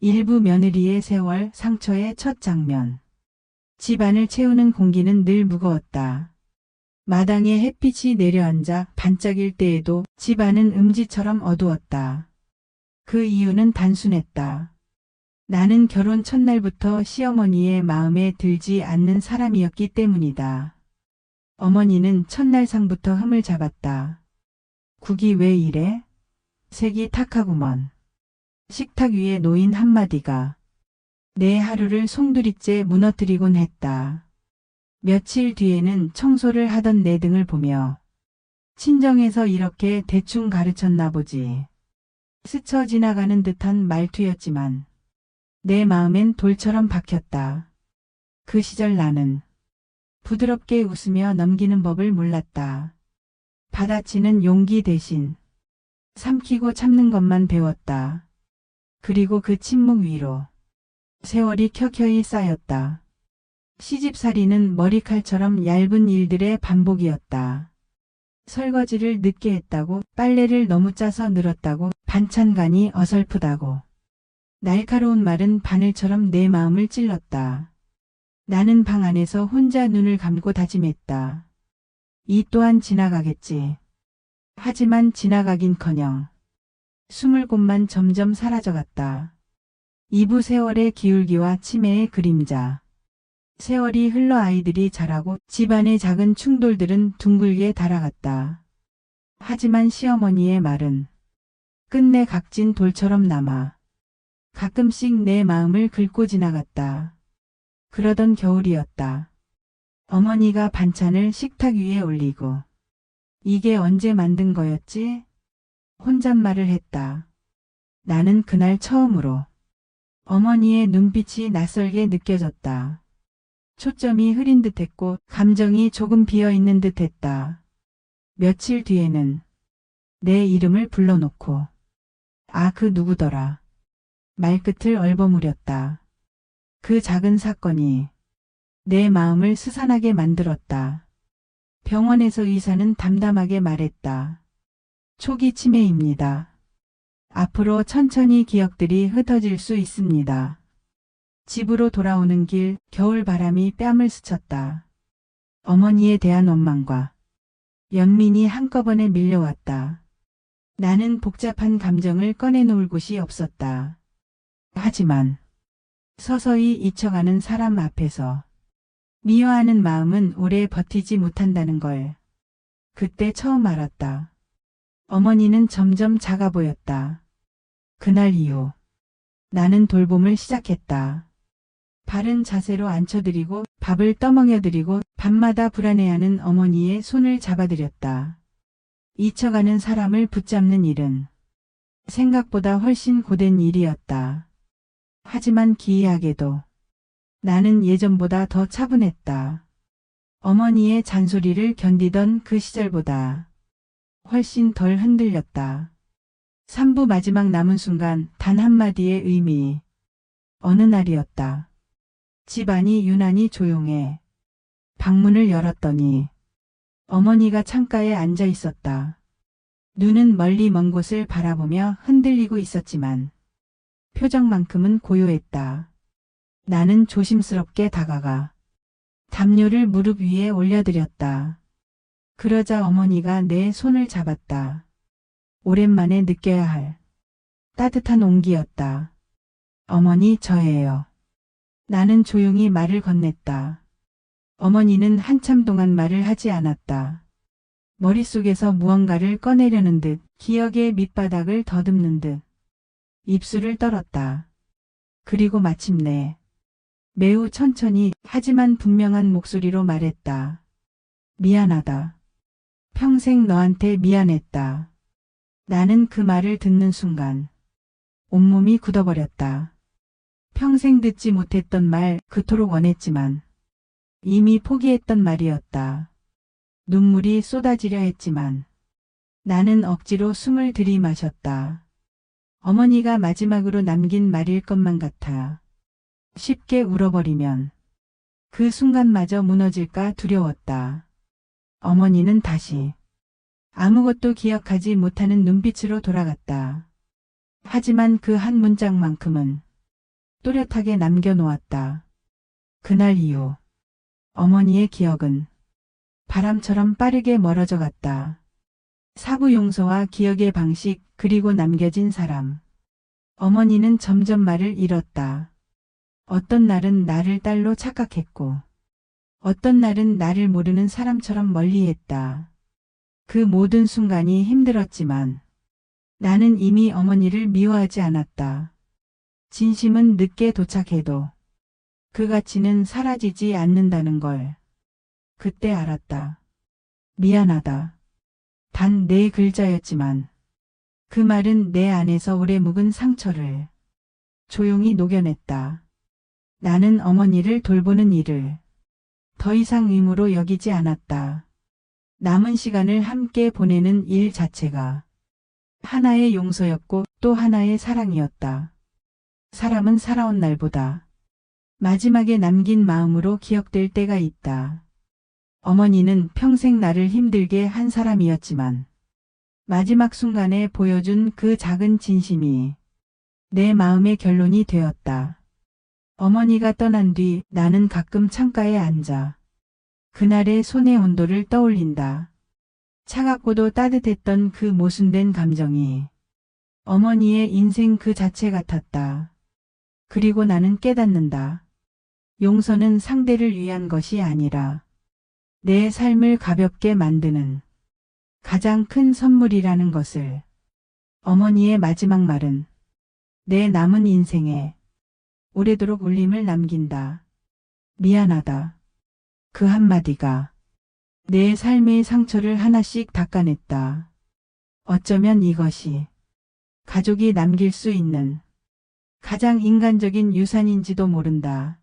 일부 며느리의 세월 상처의 첫 장면. 집안을 채우는 공기는 늘 무거웠다. 마당에 햇빛이 내려앉아 반짝일 때에도 집안은 음지처럼 어두웠다. 그 이유는 단순했다. 나는 결혼 첫날부터 시어머니의 마음에 들지 않는 사람이었기 때문이다. 어머니는 첫날상부터 흠을 잡았다. 국이 왜 이래? 색이 탁하구먼. 식탁 위에 놓인 한마디가 내 하루를 송두리째 무너뜨리곤 했다. 며칠 뒤에는 청소를 하던 내 등을 보며 친정에서 이렇게 대충 가르쳤나 보지. 스쳐 지나가는 듯한 말투였지만 내 마음엔 돌처럼 박혔다. 그 시절 나는 부드럽게 웃으며 넘기는 법을 몰랐다. 받아치는 용기 대신 삼키고 참는 것만 배웠다. 그리고 그 침묵 위로 세월이 켜켜이 쌓였다. 시집살이는 머리칼처럼 얇은 일들의 반복이었다. 설거지를 늦게 했다고, 빨래를 너무 짜서 늘었다고, 반찬간이 어설프다고. 날카로운 말은 바늘처럼 내 마음을 찔렀다. 나는 방 안에서 혼자 눈을 감고 다짐했다. 이 또한 지나가겠지. 하지만 지나가긴커녕 숨을 곳만 점점 사라져갔다. 이부 세월의 기울기와 치매의 그림자. 세월이 흘러 아이들이 자라고 집안의 작은 충돌들은 둥글게 달아갔다. 하지만 시어머니의 말은 끝내 각진 돌처럼 남아 가끔씩 내 마음을 긁고 지나갔다. 그러던 겨울이었다. 어머니가 반찬을 식탁 위에 올리고 이게 언제 만든 거였지? 혼잣말을 했다. 나는 그날 처음으로 어머니의 눈빛이 낯설게 느껴졌다. 초점이 흐린 듯했고 감정이 조금 비어있는 듯했다. 며칠 뒤에는 내 이름을 불러놓고 아, 그 누구더라. 말끝을 얼버무렸다. 그 작은 사건이 내 마음을 스산하게 만들었다. 병원에서 의사는 담담하게 말했다. 초기 치매입니다. 앞으로 천천히 기억들이 흩어질 수 있습니다. 집으로 돌아오는 길 겨울 바람이 뺨을 스쳤다. 어머니에 대한 원망과 연민이 한꺼번에 밀려왔다. 나는 복잡한 감정을 꺼내놓을 곳이 없었다. 하지만 서서히 잊혀가는 사람 앞에서 미워하는 마음은 오래 버티지 못한다는 걸 그때 처음 알았다. 어머니는 점점 작아 보였다. 그날 이후 나는 돌봄을 시작했다. 바른 자세로 앉혀드리고 밥을 떠먹여드리고 밤마다 불안해하는 어머니의 손을 잡아드렸다. 잊혀가는 사람을 붙잡는 일은 생각보다 훨씬 고된 일이었다. 하지만 기이하게도 나는 예전보다 더 차분했다. 어머니의 잔소리를 견디던 그 시절보다 훨씬 덜 흔들렸다. 3부 마지막 남은 순간 단 한마디의 의미. 어느 날이었다. 집안이 유난히 조용해. 방문을 열었더니 어머니가 창가에 앉아 있었다. 눈은 멀리 먼 곳을 바라보며 흔들리고 있었지만 표정만큼은 고요했다. 나는 조심스럽게 다가가 담요를 무릎 위에 올려드렸다. 그러자 어머니가 내 손을 잡았다. 오랜만에 느껴야 할 따뜻한 온기였다. 어머니, 저예요. 나는 조용히 말을 건넸다. 어머니는 한참 동안 말을 하지 않았다. 머릿속에서 무언가를 꺼내려는 듯, 기억의 밑바닥을 더듬는 듯 입술을 떨었다. 그리고 마침내 매우 천천히 하지만 분명한 목소리로 말했다. 미안하다. 평생 너한테 미안했다. 나는 그 말을 듣는 순간 온몸이 굳어버렸다. 평생 듣지 못했던 말, 그토록 원했지만 이미 포기했던 말이었다. 눈물이 쏟아지려 했지만 나는 억지로 숨을 들이마셨다. 어머니가 마지막으로 남긴 말일 것만 같아 쉽게 울어버리면 그 순간마저 무너질까 두려웠다. 어머니는 다시 아무것도 기억하지 못하는 눈빛으로 돌아갔다. 하지만 그 한 문장만큼은 또렷하게 남겨놓았다. 그날 이후 어머니의 기억은 바람처럼 빠르게 멀어져 갔다. 사부 용서와 기억의 방식 그리고 남겨진 사람. 어머니는 점점 말을 잃었다. 어떤 날은 나를 딸로 착각했고 어떤 날은 나를 모르는 사람처럼 멀리했다. 그 모든 순간이 힘들었지만 나는 이미 어머니를 미워하지 않았다. 진심은 늦게 도착해도 그 가치는 사라지지 않는다는 걸 그때 알았다. 미안하다. 단 네 글자였지만 그 말은 내 안에서 오래 묵은 상처를 조용히 녹여냈다. 나는 어머니를 돌보는 일을 더 이상 의무로 여기지 않았다. 남은 시간을 함께 보내는 일 자체가 하나의 용서였고 또 하나의 사랑이었다. 사람은 살아온 날보다 마지막에 남긴 마음으로 기억될 때가 있다. 어머니는 평생 나를 힘들게 한 사람이었지만 마지막 순간에 보여준 그 작은 진심이 내 마음의 결론이 되었다. 어머니가 떠난 뒤 나는 가끔 창가에 앉아 그날의 손의 온도를 떠올린다. 차갑고도 따뜻했던 그 모순된 감정이 어머니의 인생 그 자체 같았다. 그리고 나는 깨닫는다. 용서는 상대를 위한 것이 아니라 내 삶을 가볍게 만드는 가장 큰 선물이라는 것을. 어머니의 마지막 말은 내 남은 인생에 오래도록 울림을 남긴다. 미안하다. 그 한마디가 내 삶의 상처를 하나씩 닦아냈다. 어쩌면 이것이 가족이 남길 수 있는 가장 인간적인 유산인지도 모른다.